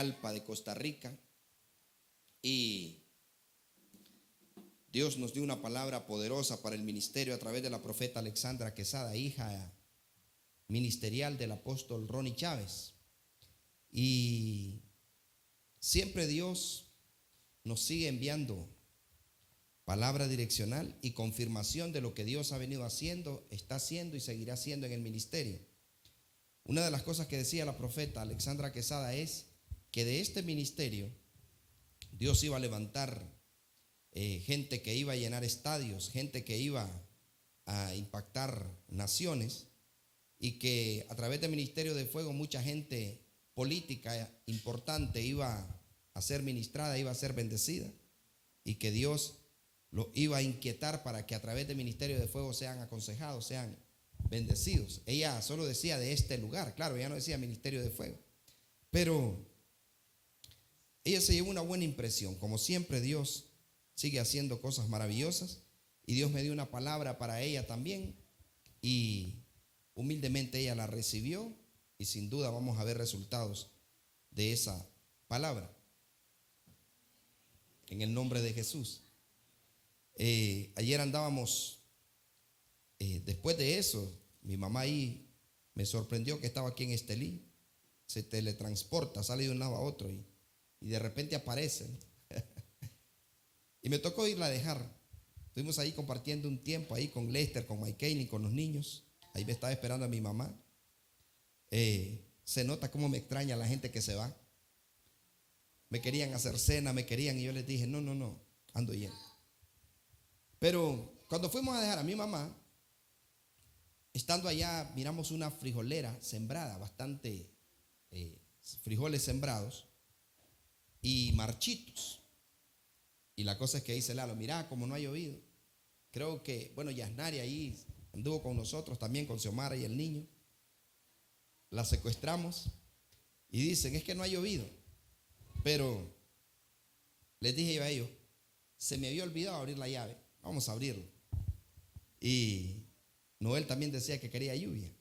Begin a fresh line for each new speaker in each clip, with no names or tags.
Tegucigalpa, de Costa Rica, y Dios nos dio una palabra poderosa para el ministerio a través de la profeta Alexandra Quesada, hija ministerial del apóstol Ronnie Chávez. Y siempre Dios nos sigue enviando palabra direccional y confirmación de lo que Dios ha venido haciendo, está haciendo y seguirá haciendo en el ministerio. Una de las cosas que decía la profeta Alexandra Quesada es que de este ministerio Dios iba a levantar gente que iba a llenar estadios, gente que iba a impactar naciones, y que a través del ministerio de fuego mucha gente política importante iba a ser ministrada, iba a ser bendecida, y que Dios lo iba a inquietar para que a través del ministerio de fuego sean aconsejados, sean bendecidos. Ella solo decía de este lugar, claro, ella no decía ministerio de fuego, pero ella se llevó una buena impresión. Como siempre, Dios sigue haciendo cosas maravillosas, y Dios me dio una palabra para ella también, y humildemente ella la recibió, y sin duda vamos a ver resultados de esa palabra en el nombre de Jesús. Ayer andábamos, después de eso, mi mamá ahí me sorprendió que estaba aquí en Estelí, se teletransporta, sale de un lado a otro y de repente aparece. Y me tocó irla a dejar. Estuvimos ahí compartiendo un tiempo ahí con Lester, con Mike, con los niños. Ahí me estaba esperando a mi mamá. Se nota cómo me extraña la gente que se va. Me querían hacer cena, me querían, y yo les dije, no, ando lleno. Pero cuando fuimos a dejar a mi mamá, estando allá, miramos una frijolera sembrada, bastante frijoles sembrados y marchitos. Y la cosa es que dice Lalo, mira, como no ha llovido. Creo que, bueno, Yasnari ahí anduvo con nosotros también, con Xiomara y el niño. La secuestramos y dicen, es que no ha llovido. Pero les dije yo a ellos, se me había olvidado abrir la llave, vamos a abrirlo. Y Noel también decía que quería lluvia.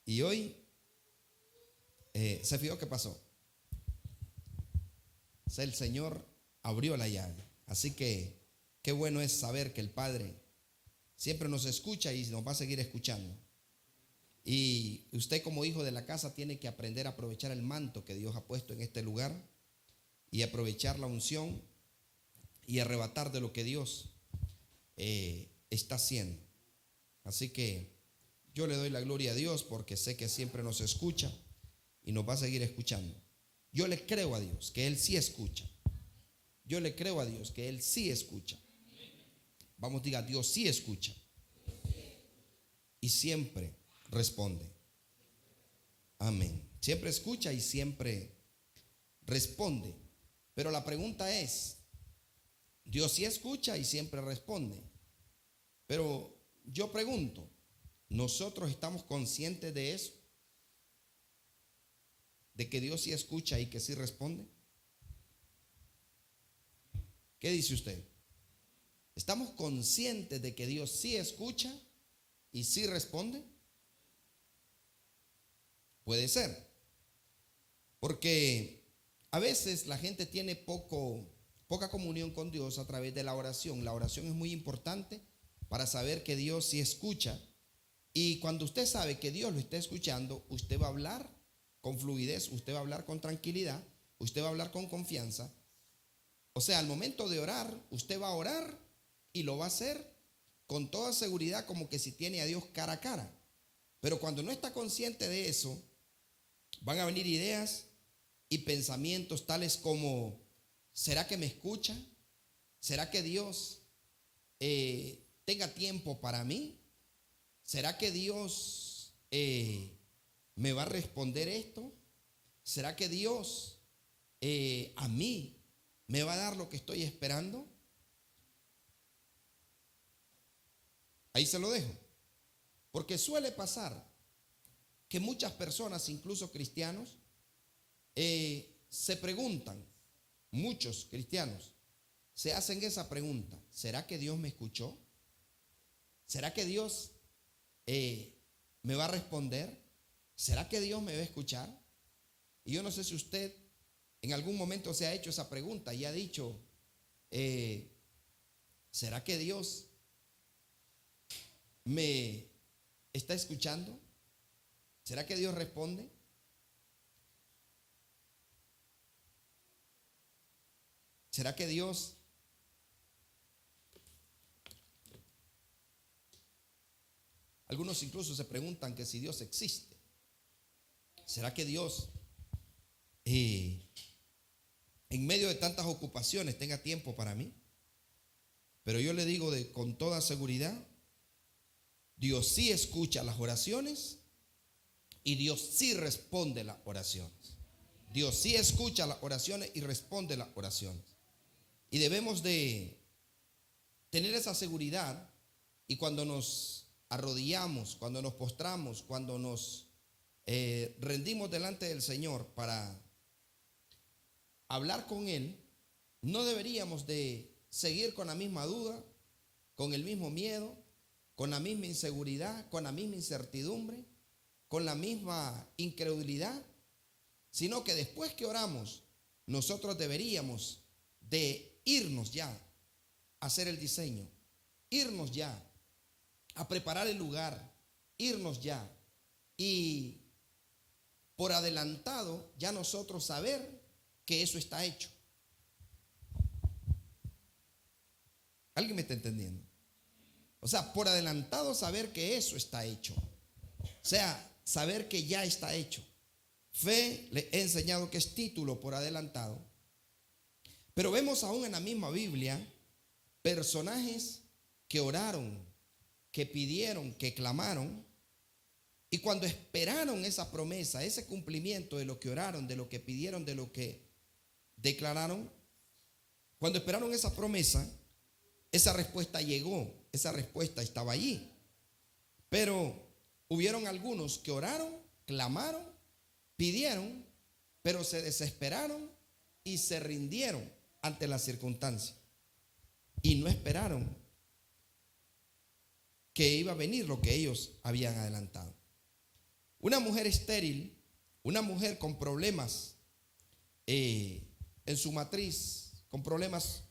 Y hoy se fijó qué pasó. O sea, el Señor abrió la llave. Así que qué bueno es saber que el Padre siempre nos escucha y nos va a seguir escuchando. Y usted, como hijo de la casa, tiene que aprender a aprovechar el manto que Dios ha puesto en este lugar, y aprovechar la unción y arrebatar de lo que Dios está haciendo. Así que yo le doy la gloria a Dios, porque sé que siempre nos escucha y nos va a seguir escuchando. Yo le creo a Dios que Él sí escucha. Yo le creo a Dios que Él sí escucha. Vamos, diga, Dios sí escucha y siempre responde. Amén. Siempre escucha y siempre responde. Pero la pregunta es, Dios sí escucha y siempre responde, pero yo pregunto, ¿nosotros estamos conscientes de eso? ¿De que Dios sí escucha y que sí responde? ¿Qué dice usted? ¿Estamos conscientes de que Dios sí escucha y sí responde? Puede ser, porque a veces la gente tiene poca comunión con Dios a través de la oración. La oración es muy importante para saber que Dios sí escucha. Y cuando usted sabe que Dios lo está escuchando, usted va a hablar con fluidez, usted va a hablar con tranquilidad, usted va a hablar con confianza. O sea, al momento de orar, usted va a orar y lo va a hacer con toda seguridad, como que si tiene a Dios cara a cara. Pero cuando no está consciente de eso, van a venir ideas y pensamientos tales como, ¿será que me escucha? ¿Será que Dios tenga tiempo para mí? ¿Será que Dios me va a responder esto? ¿Será que Dios a mí me va a dar lo que estoy esperando? Ahí se lo dejo. Porque suele pasar que muchas personas, incluso cristianos, se preguntan, muchos cristianos se hacen esa pregunta: ¿será que Dios me escuchó? ¿Será que Dios me va a responder? ¿Será que Dios me va a escuchar? Y yo no sé si usted en algún momento se ha hecho esa pregunta y ha dicho, ¿será que Dios me está escuchando? ¿Será que Dios responde? ¿Será que Dios algunos incluso se preguntan que si Dios existe? ¿Será que Dios en medio de tantas ocupaciones tenga tiempo para mí? Pero yo le digo con toda seguridad, Dios sí escucha las oraciones y Dios sí responde las oraciones. Dios sí escucha las oraciones y responde las oraciones. Y debemos de tener esa seguridad, y cuando nos arrodillamos, cuando nos postramos, cuando nos rendimos delante del Señor para hablar con Él, no deberíamos de seguir con la misma duda, con el mismo miedo, con la misma inseguridad, con la misma incertidumbre, con la misma incredulidad, sino que después que oramos, nosotros deberíamos de irnos ya a hacer el diseño, irnos ya a preparar el lugar, irnos ya y por adelantado ya nosotros saber que eso está hecho. ¿Alguien me está entendiendo? O sea, por adelantado saber que eso está hecho. O sea, saber que ya está hecho. Fe, le he enseñado que es título por adelantado. Pero vemos aún en la misma Biblia personajes que oraron, que pidieron, que clamaron, y cuando esperaron esa promesa, ese cumplimiento de lo que oraron, de lo que pidieron, de lo que declararon, cuando esperaron esa promesa, esa respuesta llegó, esa respuesta estaba allí. Pero hubieron algunos que oraron, clamaron, pidieron, pero se desesperaron y se rindieron ante la circunstancia y no esperaron que iba a venir lo que ellos habían adelantado. Una mujer estéril, una mujer con problemas en su matriz, con problemas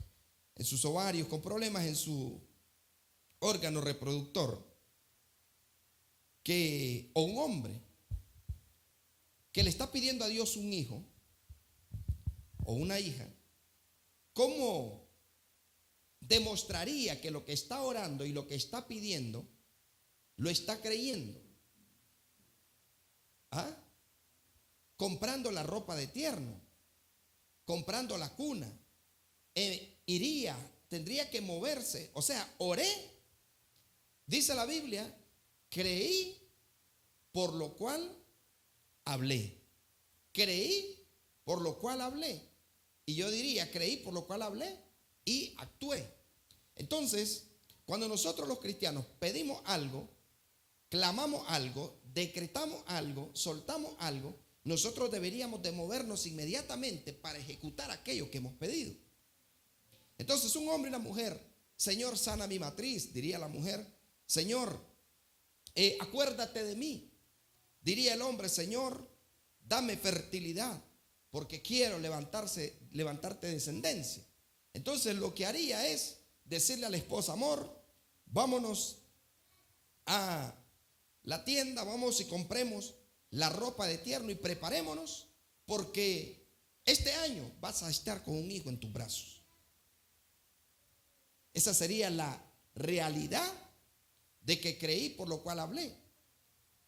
en sus ovarios, con problemas en su órgano reproductor, o un hombre que le está pidiendo a Dios un hijo o una hija, ¿cómo demostraría que lo que está orando y lo que está pidiendo lo está creyendo? ¿Ah? Comprando la ropa de tierno, comprando la cuna, tendría que moverse. O sea, oré, dice la Biblia, creí, por lo cual hablé. Creí, por lo cual hablé. Y yo diría, creí, por lo cual hablé y actué. Entonces, cuando nosotros los cristianos pedimos algo, clamamos algo, decretamos algo, soltamos algo, nosotros deberíamos de movernos inmediatamente para ejecutar aquello que hemos pedido. Entonces, un hombre y una mujer, Señor, sana mi matriz, diría la mujer. Señor, acuérdate de mí. Diría el hombre, Señor, dame fertilidad, porque quiero levantarte descendencia. Entonces lo que haría es decirle a la esposa, amor, vámonos a la tienda, vamos y compremos la ropa de tierno y preparémonos, porque este año vas a estar con un hijo en tus brazos. Esa sería la realidad de que creí, por lo cual hablé.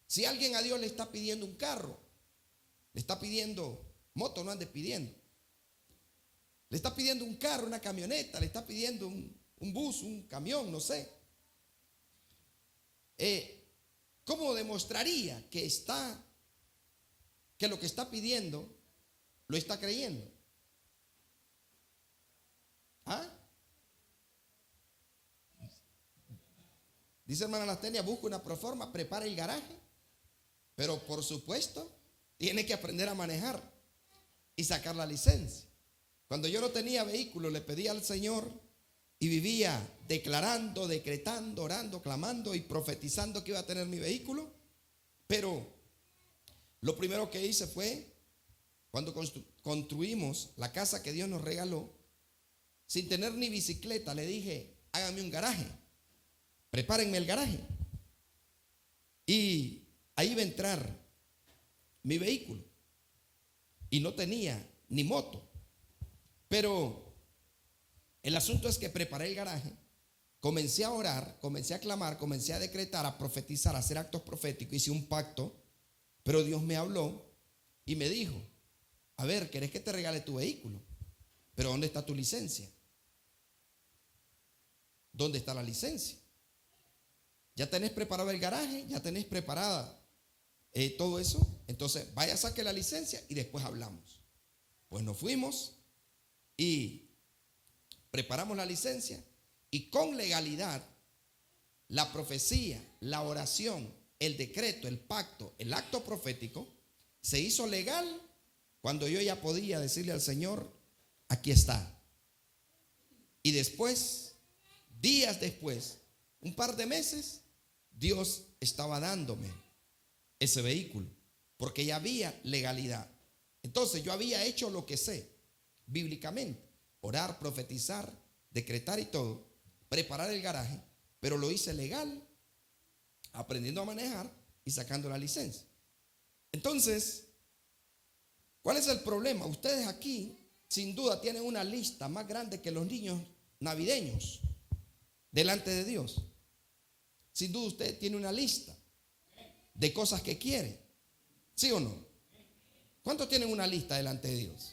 Si alguien a Dios le está pidiendo un carro, le está pidiendo moto, no ande pidiendo. Le está pidiendo un carro, una camioneta, le está pidiendo un bus, un camión, no sé. ¿Cómo demostraría que lo que está pidiendo lo está creyendo? ¿Ah? Dice hermana Lastenia, busca una proforma, prepara el garaje, pero por supuesto tiene que aprender a manejar y sacar la licencia. Cuando yo no tenía vehículo, le pedí al Señor y vivía declarando, decretando, orando, clamando y profetizando que iba a tener mi vehículo. Pero lo primero que hice fue Cuando construimos la casa que Dios nos regaló, sin tener ni bicicleta, le dije, háganme un garaje, prepárenme el garaje. Y ahí iba a entrar mi vehículo. Y no tenía ni moto. Pero el asunto es que preparé el garaje, comencé a orar, comencé a clamar, comencé a decretar, a profetizar, a hacer actos proféticos, hice un pacto, pero Dios me habló y me dijo, a ver, ¿querés que te regale tu vehículo? Pero ¿dónde está tu licencia? ¿Dónde está la licencia? ¿Ya tenés preparado el garaje? ¿Ya tenés preparada todo eso? Entonces vaya, saque la licencia y después hablamos. Pues nos fuimos y preparamos la licencia y con legalidad la profecía, la oración, el decreto, el pacto, el acto profético se hizo legal cuando yo ya podía decirle al Señor, aquí está. Y después, días después, un par de meses, Dios estaba dándome ese vehículo porque ya había legalidad. Entonces yo había hecho lo que sé bíblicamente: orar, profetizar, decretar y todo, preparar el garaje, pero lo hice legal, aprendiendo a manejar y sacando la licencia. Entonces, ¿cuál es el problema? Ustedes aquí sin duda tienen una lista más grande que los niños navideños delante de Dios. Sin duda usted tiene una lista de cosas que quiere, ¿sí o no? ¿Cuántos tienen una lista delante de Dios?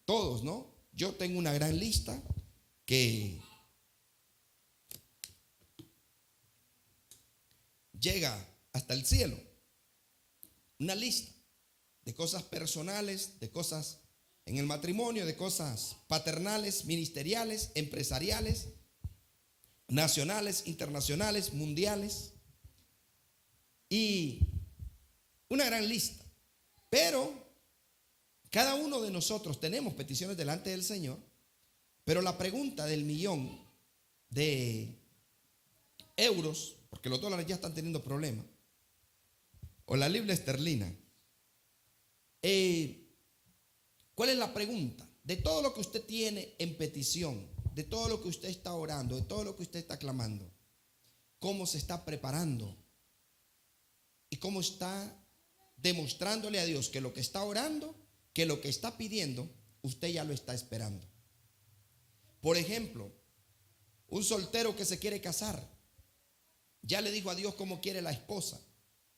Todos, ¿no? Yo tengo una gran lista que llega hasta el cielo. Una lista de cosas personales, de cosas en el matrimonio, de cosas paternales, ministeriales, empresariales, nacionales, internacionales, mundiales. Y una gran lista. Pero cada uno de nosotros tenemos peticiones delante del Señor. Pero la pregunta del millón de euros, porque los dólares ya están teniendo problemas, o la libra esterlina, ¿cuál es la pregunta? De todo lo que usted tiene en petición, de todo lo que usted está orando, de todo lo que usted está clamando, ¿cómo se está preparando? ¿Y cómo está demostrándole a Dios que lo que está orando, que lo que está pidiendo, usted ya lo está esperando? Por ejemplo, un soltero que se quiere casar, ya le dijo a Dios cómo quiere la esposa.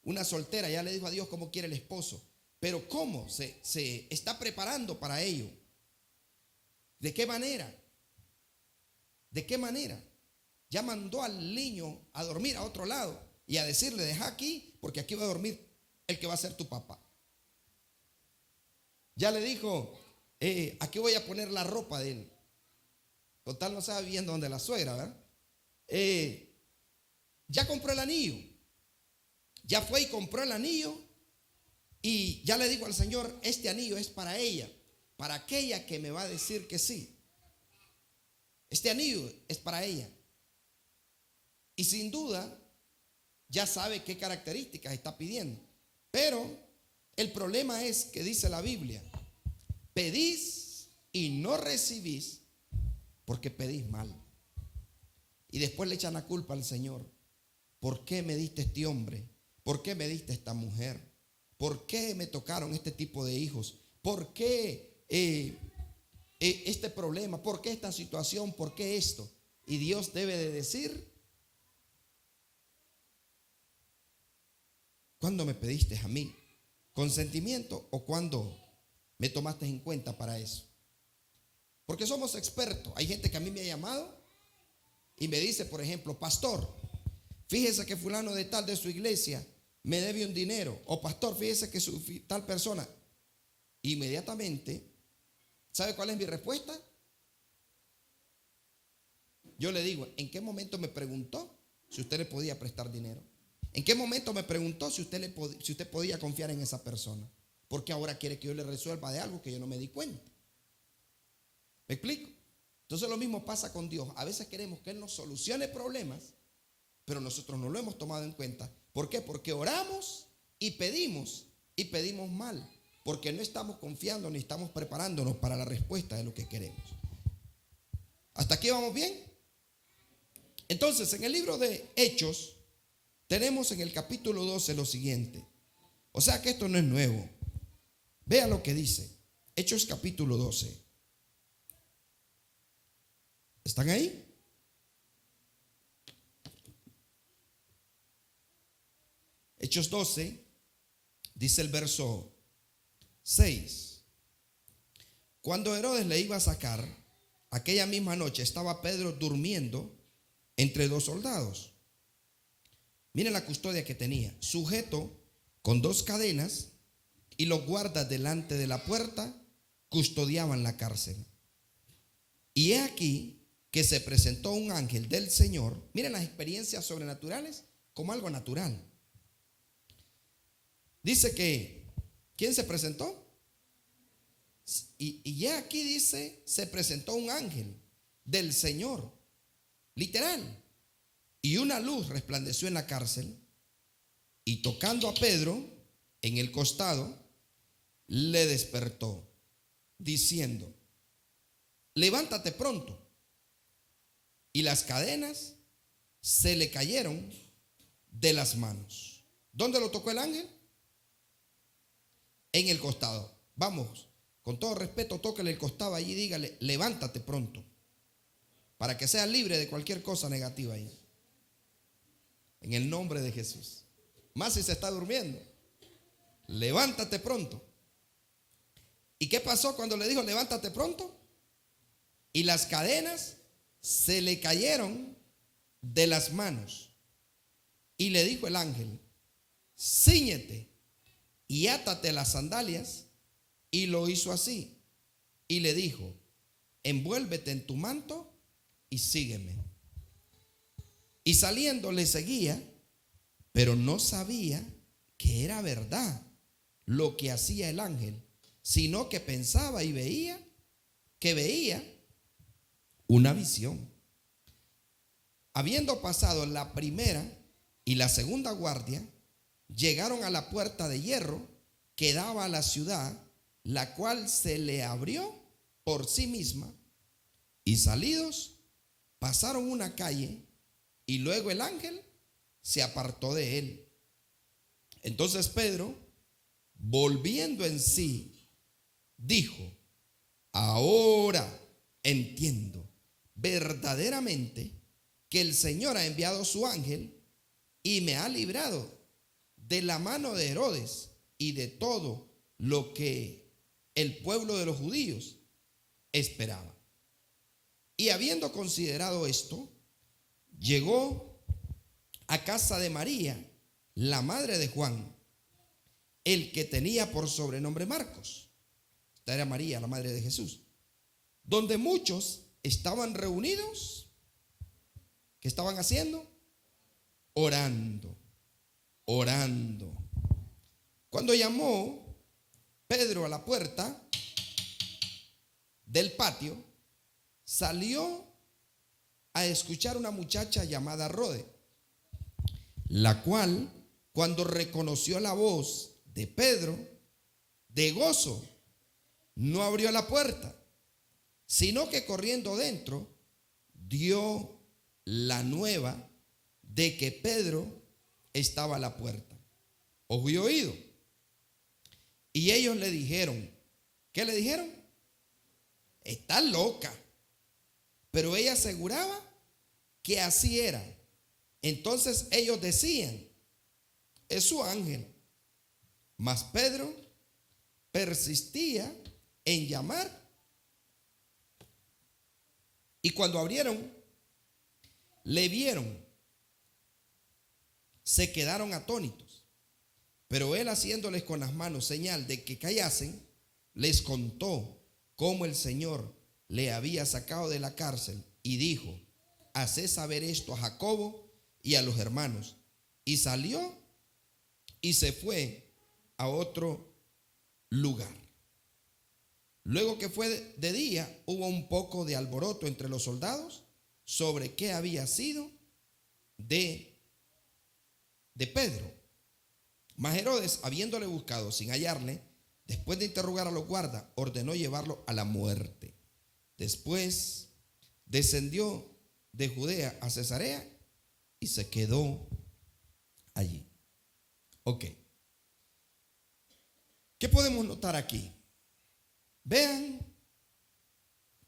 Una soltera ya le dijo a Dios cómo quiere el esposo. Pero ¿cómo se está preparando para ello? ¿De qué manera? ¿De qué manera? Ya mandó al niño a dormir a otro lado y a decirle, deja aquí porque aquí va a dormir el que va a ser tu papá. Ya le dijo, aquí voy a poner la ropa de él. Total, no estaba viviendo donde la suegra, ¿verdad? Ya compró el anillo. Ya fue y compró el anillo. Y ya le dijo al Señor, este anillo es para ella, para aquella que me va a decir que sí. Este anillo es para ella. Y sin duda, ya sabe qué características está pidiendo. Pero el problema es que dice la Biblia, pedís y no recibís porque pedís mal. Y después le echan la culpa al Señor. ¿Por qué me diste este hombre? ¿Por qué me diste esta mujer? ¿Por qué me tocaron este tipo de hijos? ¿Por qué este problema? ¿Por qué esta situación? ¿Por qué esto? Y Dios debe de decir, ¿cuándo me pediste a mí? ¿Con sentimiento o cuándo me tomaste en cuenta para eso? Porque somos expertos. Hay gente que a mí me ha llamado y me dice, por ejemplo, pastor, fíjese que fulano de tal de su iglesia me debe un dinero. O pastor, fíjese que tal persona. Inmediatamente, ¿sabe cuál es mi respuesta? Yo le digo, ¿en qué momento me preguntó si usted le podía prestar dinero? ¿En qué momento me preguntó si usted podía confiar en esa persona? Porque ahora quiere que yo le resuelva de algo que yo no me di cuenta. ¿Me explico? Entonces lo mismo pasa con Dios. A veces queremos que Él nos solucione problemas, pero nosotros no lo hemos tomado en cuenta. ¿Por qué? Porque oramos y pedimos mal. porque no estamos confiando ni estamos preparándonos para la respuesta de lo que queremos. ¿Hasta aquí vamos bien? Entonces, en el libro de Hechos, tenemos en el capítulo 12 lo siguiente. O sea que esto no es nuevo. Vea lo que dice. Hechos capítulo 12. ¿Están ahí? Hechos 12, dice el verso 6. Cuando Herodes le iba a sacar, aquella misma noche estaba Pedro durmiendo entre dos soldados. Miren la custodia que tenía, sujeto con dos cadenas, y los guardas delante de la puerta custodiaban la cárcel. Y he aquí que se presentó un ángel del Señor. Miren las experiencias sobrenaturales como algo natural. Dice que, ¿quién se presentó? Y ya aquí dice, se presentó un ángel del Señor, literal. Y una luz resplandeció en la cárcel, y tocando a Pedro en el costado, le despertó, diciendo: levántate pronto. Y las cadenas se le cayeron de las manos. ¿Dónde lo tocó el ángel? En el costado. Vamos, con todo respeto, tóquele el costado allí y dígale: levántate pronto, para que sea libre de cualquier cosa negativa ahí. En el nombre de Jesús. Más si se está durmiendo. Levántate pronto. ¿Y qué pasó cuando le dijo levántate pronto? Y las cadenas se le cayeron de las manos. Y le dijo el ángel: cíñete y átate las sandalias. Y lo hizo así. Y le dijo: envuélvete en tu manto y sígueme. Y saliendo le seguía, pero no sabía que era verdad lo que hacía el ángel, sino que pensaba y veía una visión. Habiendo pasado la primera y la segunda guardia, llegaron a la puerta de hierro que daba a la ciudad, la cual se le abrió por sí misma, y salidos pasaron una calle, y luego el ángel se apartó de él. Entonces Pedro, volviendo en sí, dijo: ahora entiendo verdaderamente que el Señor ha enviado su ángel y me ha librado de la mano de Herodes y de todo lo que el pueblo de los judíos esperaba. Y habiendo considerado esto, llegó a casa de María, la madre de Juan, el que tenía por sobrenombre Marcos. Esta era María, la madre de Jesús, donde muchos estaban reunidos. ¿Qué estaban haciendo? Orando. Cuando llamó Pedro a la puerta del patio, salió a escuchar una muchacha llamada Rode, la cual, cuando reconoció la voz de Pedro, de gozo, no abrió la puerta, sino que corriendo dentro dio la nueva de que Pedro estaba a la puerta. Ojo y oído. Y ellos le dijeron, ¿qué le dijeron? Está loca. Pero ella aseguraba que así era. Entonces ellos decían: es su ángel. Mas Pedro persistía en llamar. Y cuando abrieron, le vieron, se quedaron atónitos. Pero él, haciéndoles con las manos señal de que callasen, les contó cómo el Señor le había sacado de la cárcel, y dijo: haced saber esto a Jacobo y a los hermanos. Y salió y se fue a otro lugar. Luego que fue de día, hubo un poco de alboroto entre los soldados sobre qué había sido de Pedro. Mas Herodes, habiéndole buscado sin hallarle, Después de interrogar a los guardas, ordenó llevarlo a la muerte. Después descendió de Judea a Cesarea y se quedó allí. Ok. ¿Qué podemos notar aquí? Vean,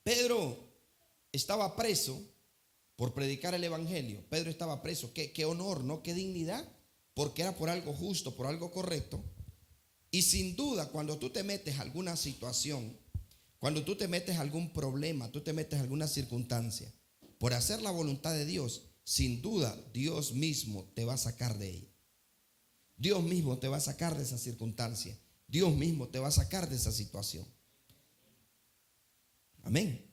Pedro estaba preso por predicar el evangelio. Pedro estaba preso. Qué honor, ¿no? Qué dignidad, porque era por algo justo, por algo correcto. Y sin duda, cuando tú te metes a alguna situación, cuando tú te metes a algún problema, tú te metes a alguna circunstancia, por hacer la voluntad de Dios, sin duda Dios mismo te va a sacar de ella. Dios mismo te va a sacar de esa circunstancia. Dios mismo te va a sacar de esa situación. Amén.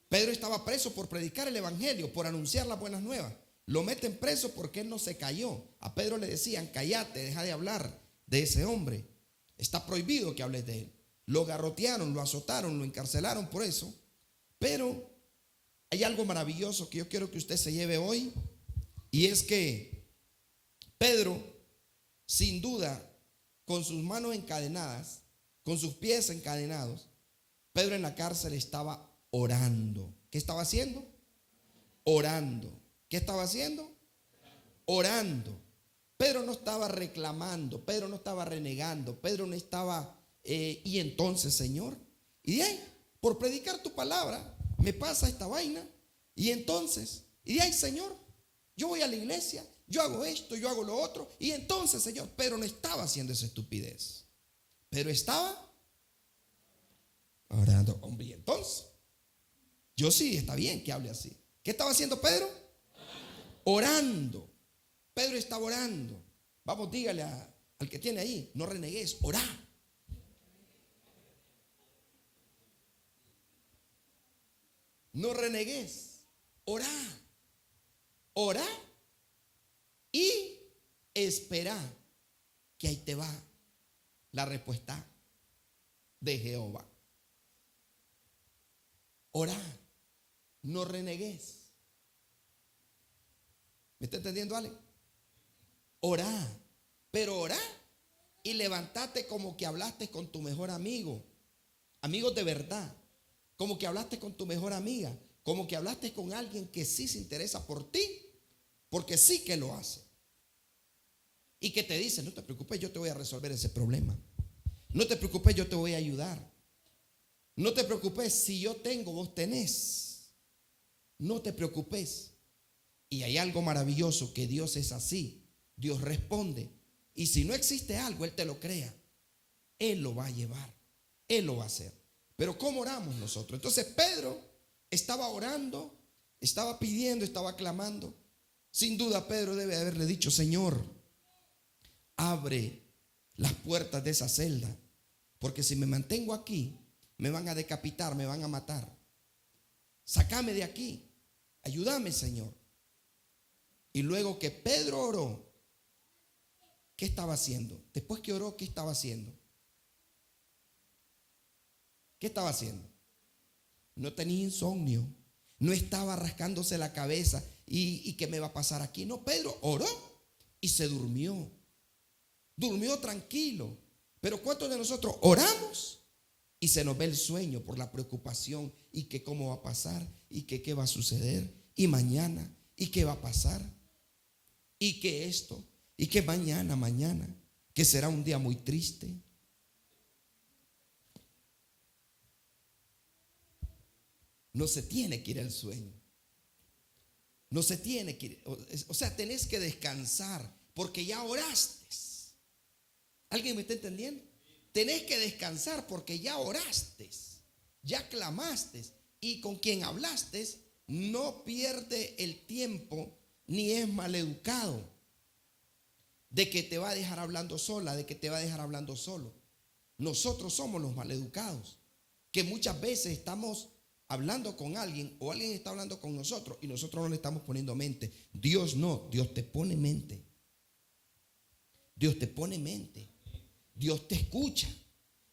Pedro estaba preso por predicar el evangelio, por anunciar las buenas nuevas. Lo meten preso porque él no se cayó. A Pedro le decían: cállate, deja de hablar de ese hombre. Está prohibido que hables de él. Lo garrotearon, lo azotaron, lo encarcelaron por eso. Pero hay algo maravilloso que yo quiero que usted se lleve hoy, y es que Pedro, sin duda, con sus manos encadenadas, con sus pies encadenados, Pedro en la cárcel estaba orando. ¿Qué estaba haciendo? Orando. ¿Qué estaba haciendo? Orando. Pedro no estaba reclamando, Pedro no estaba renegando, Pedro no estaba, y entonces, Señor, y de ahí, por predicar tu palabra, me pasa esta vaina, y entonces, y de ahí, Señor, yo voy a la iglesia, yo hago esto, yo hago lo otro, y entonces, Señor, Pedro no estaba haciendo esa estupidez. Pedro estaba orando. Hombre, y entonces, yo sí, está bien que hable así. ¿Qué estaba haciendo Pedro? Orando. Pedro estaba orando. Vamos, dígale al que tiene ahí: no renegues, orá. No renegues, orá. Orá y espera, que ahí te va la respuesta de Jehová. Orá, no renegues. ¿Me está entendiendo, Ale? Orá, pero orá y levantate como que hablaste con tu mejor amigo, amigos de verdad, como que hablaste con tu mejor amiga, como que hablaste con alguien que sí se interesa por ti, porque sí que lo hace, y que te dice: no te preocupes, yo te voy a resolver ese problema, no te preocupes, yo te voy a ayudar, no te preocupes, si yo tengo, vos tenés, no te preocupes. Y hay algo maravilloso, que Dios es así. Dios responde, y si no existe algo, Él te lo crea, Él lo va a llevar, Él lo va a hacer. Pero ¿cómo oramos nosotros? Entonces Pedro estaba orando, estaba pidiendo, estaba clamando. Sin duda Pedro debe haberle dicho: Señor, abre las puertas de esa celda, porque si me mantengo aquí, me van a decapitar, me van a matar. Sácame de aquí, ayúdame, Señor. Y luego que Pedro oró, ¿qué estaba haciendo? Después que oró, ¿qué estaba haciendo? ¿Qué estaba haciendo? No tenía insomnio, no estaba rascándose la cabeza y ¿qué me va a pasar aquí? No, Pedro oró y se durmió. Durmió tranquilo. Pero ¿cuántos de nosotros oramos y se nos ve el sueño por la preocupación? ¿Y que cómo va a pasar? ¿Y que qué va a suceder? ¿Y mañana? ¿Y qué va a pasar? ¿Y que esto? ¿Y que mañana, que será un día muy triste? No se tiene que ir al sueño. No se tiene que ir. O sea, tenés que descansar porque ya oraste. ¿Alguien me está entendiendo? Tenés que descansar porque ya oraste, ya clamaste, y con quien hablaste no pierde el tiempo ni es maleducado de que te va a dejar hablando sola, de que te va a dejar hablando solo. Nosotros somos los maleducados, que muchas veces estamos hablando con alguien o alguien está hablando con nosotros y nosotros no le estamos poniendo mente. Dios no, Dios te pone mente. Dios te pone mente. Dios te escucha.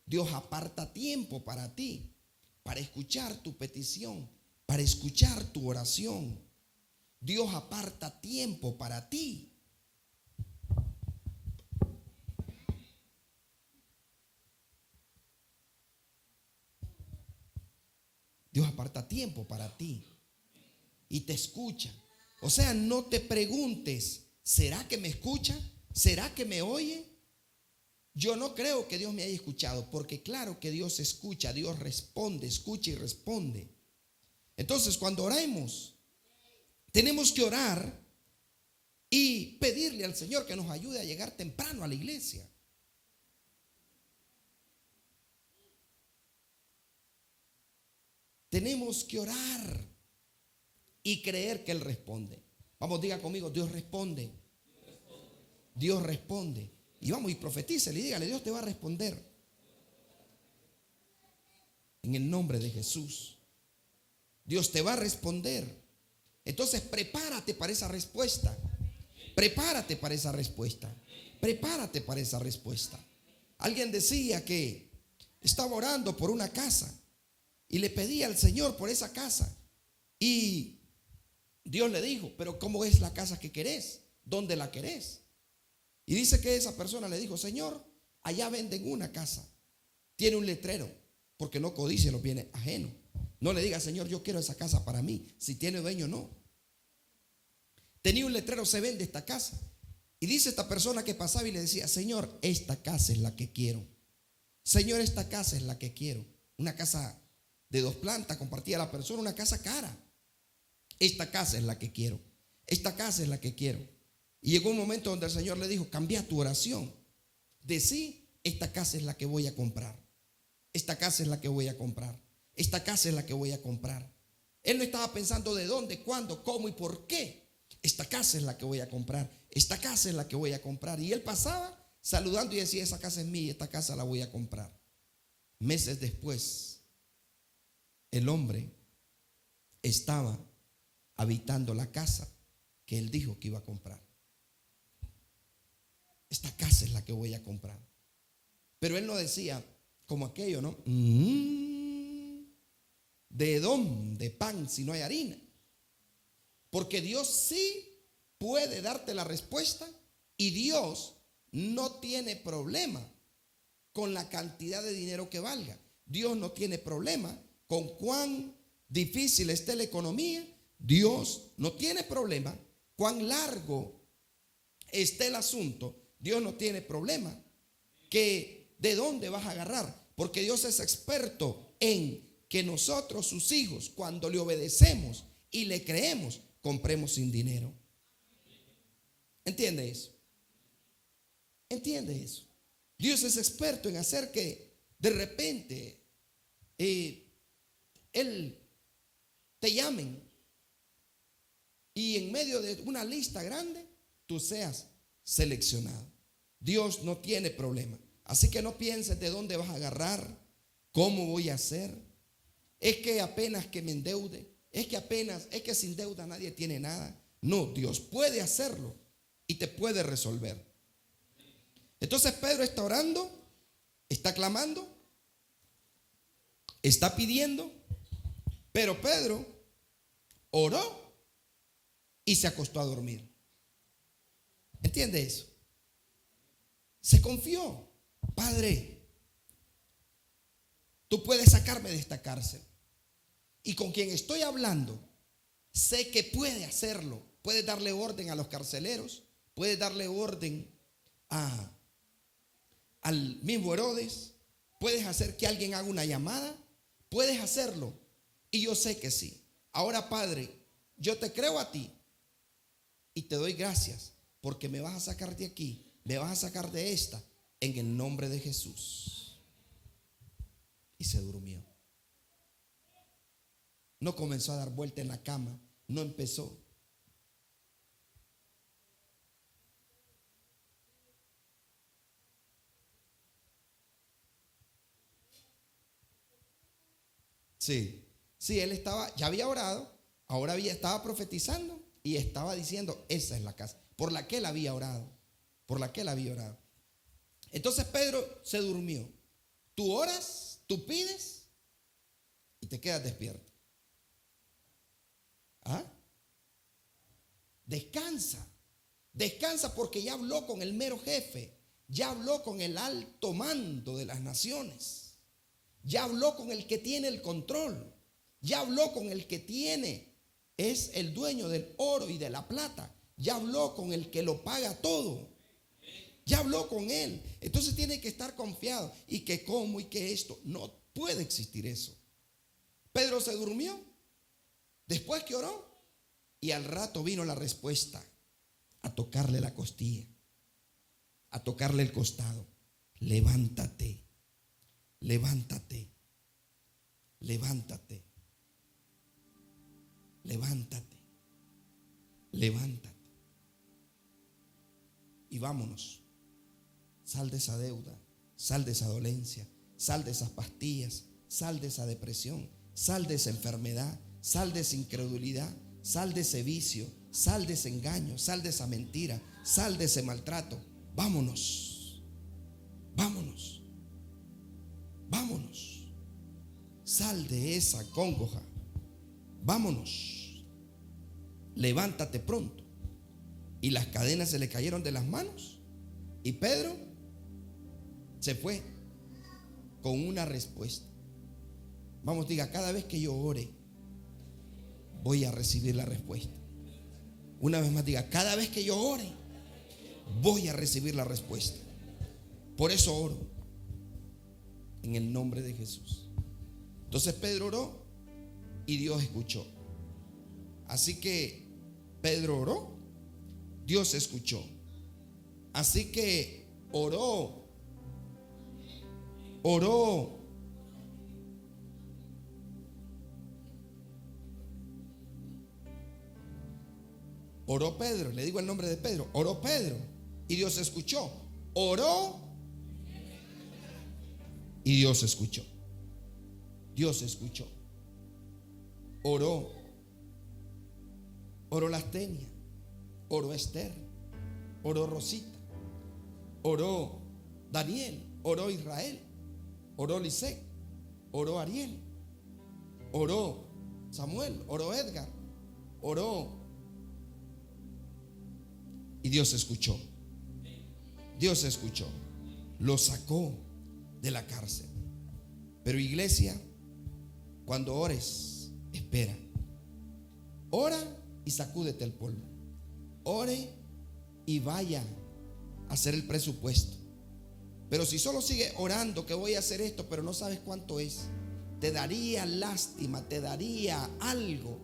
Dios aparta tiempo para ti, para escuchar tu petición, para escuchar tu oración. Dios aparta tiempo para ti. Dios aparta tiempo para ti y te escucha. O sea, no te preguntes, ¿será que me escucha? ¿Será que me oye? Yo no creo que Dios me haya escuchado, porque claro que Dios escucha, Dios responde, escucha y responde. Entonces, cuando oremos, tenemos que orar y pedirle al Señor que nos ayude a llegar temprano a la iglesia. Tenemos que orar y creer que Él responde. Vamos, diga conmigo, Dios responde. Dios responde. Y vamos y profetícele y dígale, Dios te va a responder. En el nombre de Jesús. Dios te va a responder. Entonces prepárate para esa respuesta. Prepárate para esa respuesta. Prepárate para esa respuesta. Alguien decía que estaba orando por una casa y le pedía al Señor por esa casa. Y Dios le dijo, pero ¿cómo es la casa que querés? ¿Dónde la querés? Y dice que esa persona le dijo, Señor, allá venden una casa. Tiene un letrero, porque no codicia los bienes ajenos. No le diga, Señor, yo quiero esa casa para mí. Si tiene dueño, no. Tenía un letrero, se vende esta casa. Y dice esta persona que pasaba y le decía, Señor, esta casa es la que quiero. Señor, esta casa es la que quiero. Una casa de 2 plantas, compartía la persona, una casa cara. Esta casa es la que quiero. Esta casa es la que quiero. Y llegó un momento donde el Señor le dijo, cambia tu oración. Decí, esta casa es la que voy a comprar. Esta casa es la que voy a comprar. Esta casa es la que voy a comprar. Él no estaba pensando de dónde, cuándo, cómo y por qué. Esta casa es la que voy a comprar. Esta casa es la que voy a comprar. Y él pasaba saludando y decía, esa casa es mía, esta casa la voy a comprar. Meses después, el hombre estaba habitando la casa que él dijo que iba a comprar. Esta casa es la que voy a comprar. Pero él no decía como aquello, ¿no? ¿De dónde pan si no hay harina? Porque Dios sí puede darte la respuesta y Dios no tiene problema con la cantidad de dinero que valga. Dios no tiene problema con cuán difícil esté la economía. Dios no tiene problema cuán largo esté el asunto. Dios no tiene problema que de dónde vas a agarrar, porque Dios es experto en que nosotros, sus hijos, cuando le obedecemos y le creemos, compremos sin dinero. ¿Entiende eso? ¿Entiende eso? Dios es experto en hacer que de repente Él te llamen y en medio de una lista grande tú seas seleccionado. Dios no tiene problema. Así que no pienses de dónde vas a agarrar, cómo voy a hacer. Es que apenas que me endeude, es que sin deuda nadie tiene nada. No, Dios puede hacerlo y te puede resolver. Entonces Pedro está orando, está clamando, está pidiendo, pero Pedro oró y se acostó a dormir. ¿Entiende eso? Se confió. Padre, tú puedes sacarme de esta cárcel. Y con quien estoy hablando, sé que puede hacerlo. Puedes darle orden a los carceleros, puedes darle orden al mismo Herodes, puedes hacer que alguien haga una llamada, puedes hacerlo. Y yo sé que sí. Ahora, Padre, yo te creo a ti y te doy gracias porque me vas a sacar de aquí, me vas a sacar de esta, en el nombre de Jesús. Y se durmió. No comenzó a dar vuelta en la cama, no empezó. Sí, él estaba, ya había orado, ahora estaba profetizando y estaba diciendo, esa es la casa por la que él había orado, por la que él había orado. Entonces Pedro se durmió. Tú oras, tú pides y te quedas despierto. ¿Ah? Descansa, descansa porque ya habló con el mero jefe, ya habló con el alto mando de las naciones, ya habló con el que tiene el control. Ya habló con el que tiene, es el dueño del oro y de la plata. Ya habló con el que lo paga todo. Ya habló con él. Entonces tiene que estar confiado. Y que cómo y que esto. No puede existir eso. Pedro se durmió después que oró. Y al rato vino la respuesta. A tocarle la costilla. A tocarle el costado. Levántate. Levántate. Levántate. Levántate. Levántate. Y vámonos. Sal de esa deuda, sal de esa dolencia, sal de esas pastillas, sal de esa depresión, sal de esa enfermedad, sal de esa incredulidad, sal de ese vicio, sal de ese engaño, sal de esa mentira, sal de ese maltrato. Vámonos, vámonos, vámonos. Sal de esa congoja, vámonos. Levántate pronto. Y las cadenas se le cayeron de las manos. Y Pedro se fue con una respuesta. Vamos, diga, cada vez que yo ore, voy a recibir la respuesta. Una vez más, diga, cada vez que yo ore, voy a recibir la respuesta. Por eso oro, en el nombre de Jesús. Entonces Pedro oró y Dios escuchó. Así que Pedro oró, Dios escuchó. Así que oró. Oró. Oró Pedro, le digo el nombre de Pedro. Oró Pedro y Dios escuchó. Oró y Dios escuchó. Dios escuchó. Oró. Oró Lastenia. Oró Esther. Oró Rosita. Oró Daniel. Oró Israel. Oró Lisek, oró Ariel, oró Samuel, oró Edgar, oró. Y Dios escuchó. Dios escuchó. Lo sacó de la cárcel. Pero iglesia, cuando ores, espera. Ora y sacúdete el polvo. Ore y vaya a hacer el presupuesto. Pero si solo sigue orando que voy a hacer esto, pero no sabes cuánto es, te daría lástima, te daría algo,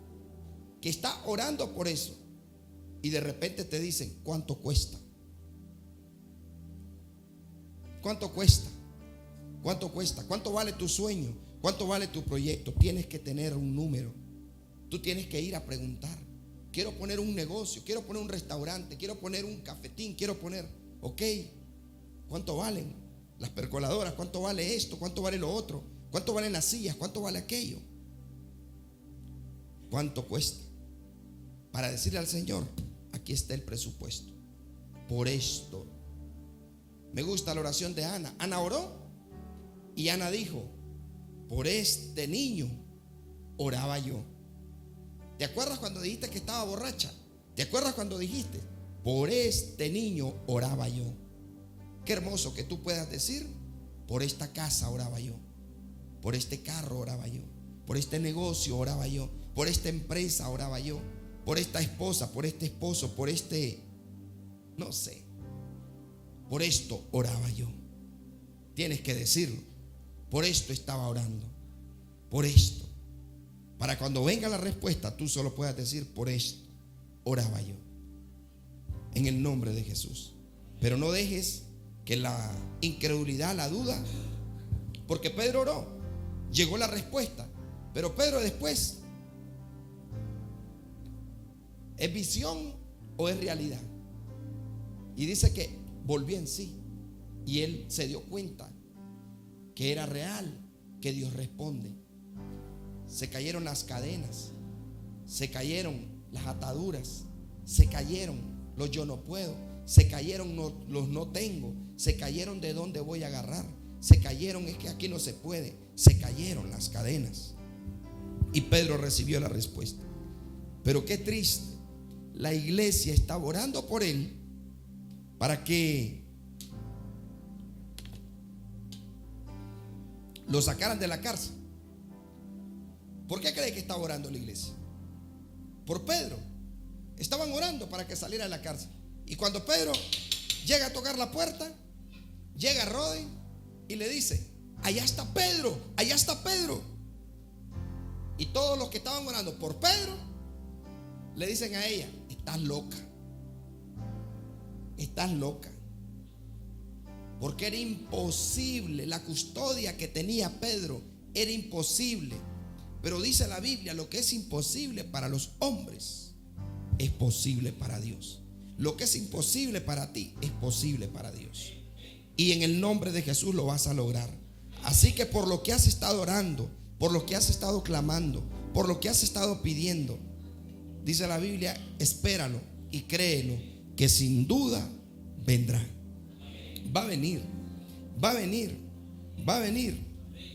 que está orando por eso y de repente te dicen, ¿cuánto cuesta? ¿Cuánto cuesta? ¿Cuánto cuesta? ¿Cuánto vale tu sueño? ¿Cuánto vale tu proyecto? Tienes que tener un número. Tú tienes que ir a preguntar. Quiero poner un negocio, quiero poner un restaurante, quiero poner un cafetín, quiero poner, ok, ¿cuánto valen las percoladoras? ¿Cuánto vale esto? ¿Cuánto vale lo otro? ¿Cuánto valen las sillas? ¿Cuánto vale aquello? ¿Cuánto cuesta? Para decirle al Señor, aquí está el presupuesto. Por esto. Me gusta la oración de Ana. Ana oró y Ana dijo, por este niño oraba yo. ¿Te acuerdas cuando dijiste que estaba borracha? ¿Te acuerdas cuando dijiste, por este niño oraba yo? Qué hermoso que tú puedas decir, por esta casa oraba yo, por este carro oraba yo, por este negocio oraba yo, por esta empresa oraba yo, por esta esposa, por este esposo, por este, no sé, por esto oraba yo. Tienes que decirlo, por esto estaba orando, por esto. Para cuando venga la respuesta, tú solo puedas decir, por esto oraba yo, en el nombre de Jesús. Pero no dejes que la incredulidad, la duda, porque Pedro oró, llegó la respuesta, pero Pedro después, ¿es visión o es realidad? Y dice que volvió en sí y él se dio cuenta que era real, que Dios responde. Se cayeron las cadenas, se cayeron las ataduras, se cayeron los yo no puedo, se cayeron los no tengo, se cayeron de dónde voy a agarrar, se cayeron es que aquí no se puede, se cayeron las cadenas. Y Pedro recibió la respuesta. Pero qué triste, la iglesia estaba orando por él para que lo sacaran de la cárcel. ¿Por qué cree que estaba orando la iglesia? Por Pedro. Estaban orando para que saliera de la cárcel. Y cuando Pedro llega a tocar la puerta, llega Rode y le dice: allá está Pedro, allá está Pedro. Y todos los que estaban orando por Pedro le dicen a ella: estás loca, estás loca. Porque era imposible, la custodia que tenía Pedro era imposible. Pero dice la Biblia: lo que es imposible para los hombres es posible para Dios. Lo que es imposible para ti es posible para Dios. Y en el nombre de Jesús lo vas a lograr. Así que por lo que has estado orando, por lo que has estado clamando, por lo que has estado pidiendo, dice la Biblia: espéralo y créelo, que sin duda vendrá. Va a venir, va a venir, va a venir.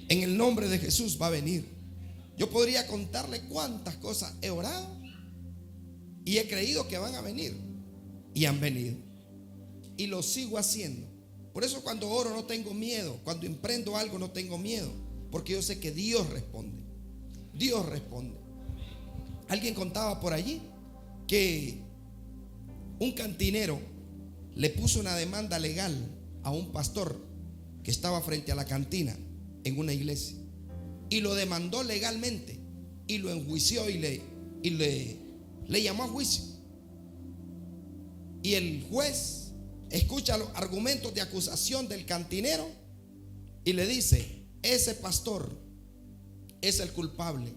En el nombre de Jesús va a venir. Yo podría contarle cuántas cosas he orado y he creído que van a venir, y han venido, y lo sigo haciendo. Por eso cuando oro no tengo miedo, cuando emprendo algo no tengo miedo, porque yo sé que Dios responde. Dios responde. Alguien contaba por allí que un cantinero le puso una demanda legal a un pastor que estaba frente a la cantina en una iglesia, y lo demandó legalmente y lo enjuició y le llamó a juicio. Y el juez escucha los argumentos de acusación del cantinero y le dice: ese pastor es el culpable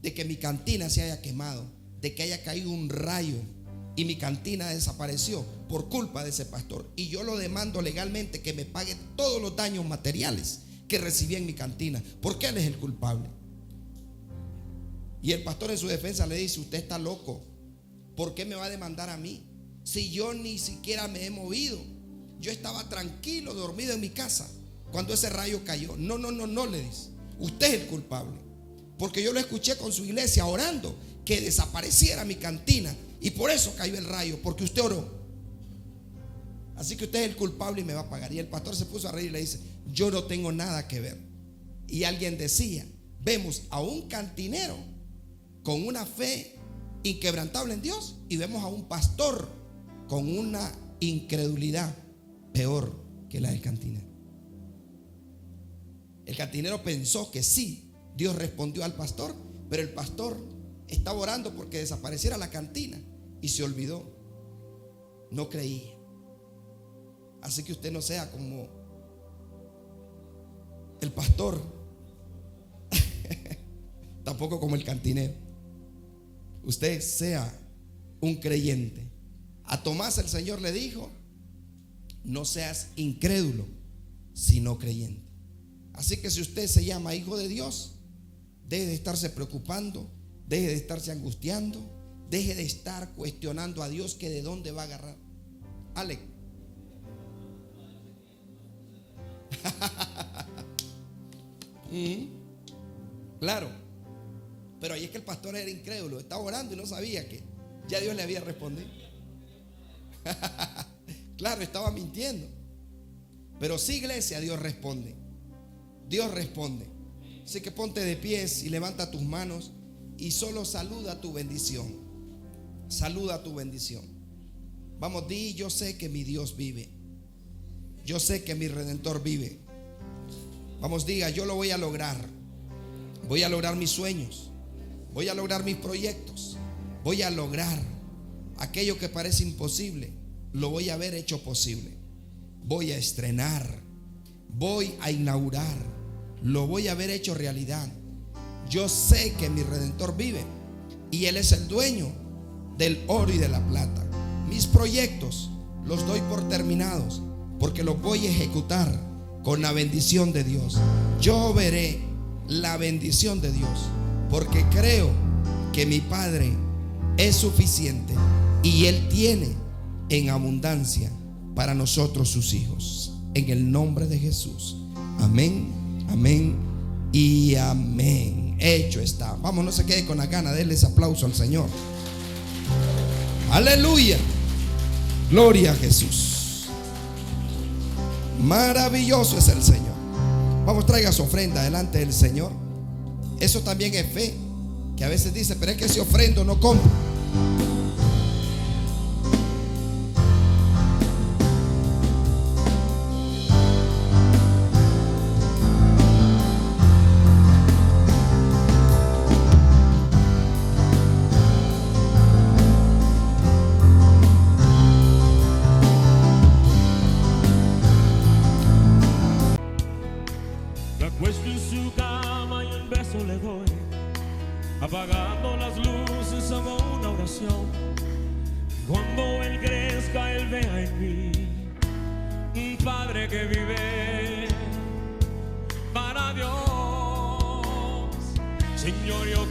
de que mi cantina se haya quemado, de que haya caído un rayo y mi cantina desapareció por culpa de ese pastor, y yo lo demando legalmente que me pague todos los daños materiales que recibí en mi cantina, porque él es el culpable. Y el pastor en su defensa le dice: usted está loco, ¿por qué me va a demandar a mí? Si yo ni siquiera me he movido, yo estaba tranquilo, dormido en mi casa cuando ese rayo cayó. No, le dice: usted es el culpable, porque yo lo escuché con su iglesia orando que desapareciera mi cantina, y por eso cayó el rayo, porque usted oró. Así que usted es el culpable y me va a pagar. Y el pastor se puso a reír y le dice: yo no tengo nada que ver. Y alguien decía: vemos a un cantinero con una fe inquebrantable en Dios, y vemos a un pastor con una incredulidad peor que la del cantinero. El cantinero pensó que sí, Dios respondió al pastor, pero el pastor estaba orando porque desapareciera la cantina y se olvidó, no creía. Así que usted no sea como el pastor, tampoco como el cantinero. Usted sea un creyente. A Tomás el Señor le dijo: no seas incrédulo, sino creyente. Así que si usted se llama hijo de Dios, deje de estarse preocupando, deje de estarse angustiando, deje de estar cuestionando a Dios que de dónde va a agarrar. Alex. Claro. Pero ahí es que el pastor era incrédulo, estaba orando y no sabía que ya Dios le había respondido. Claro, estaba mintiendo. Pero sí, iglesia, Dios responde. Dios responde. Así que ponte de pies y levanta tus manos y solo saluda tu bendición. Saluda tu bendición. Vamos, di: yo sé que mi Dios vive. Yo sé que mi Redentor vive. Vamos, diga: yo lo voy a lograr. Voy a lograr mis sueños. Voy a lograr mis proyectos. Voy a lograr aquello que parece imposible. Lo voy a ver hecho posible. Voy a estrenar. Voy a inaugurar. Lo voy a ver hecho realidad. Yo sé que mi Redentor vive y Él es el dueño del oro y de la plata. Mis proyectos los doy por terminados, porque los voy a ejecutar con la bendición de Dios. Yo veré la bendición de Dios, porque creo que mi Padre es suficiente y Él tiene en abundancia para nosotros sus hijos. En el nombre de Jesús. Amén, amén y amén. Hecho está. Vamos, no se quede con la gana. Denle ese aplauso al Señor. Aleluya. Gloria a Jesús. Maravilloso es el Señor. Vamos, traiga su ofrenda delante del Señor. Eso también es fe, que a veces dice, pero es que si ofrendo no compro.
Me acuesto en su cama y un beso le doy, apagando las luces hago una oración. Cuando él crezca, él vea en mí un padre que vive para Dios. Señor, yo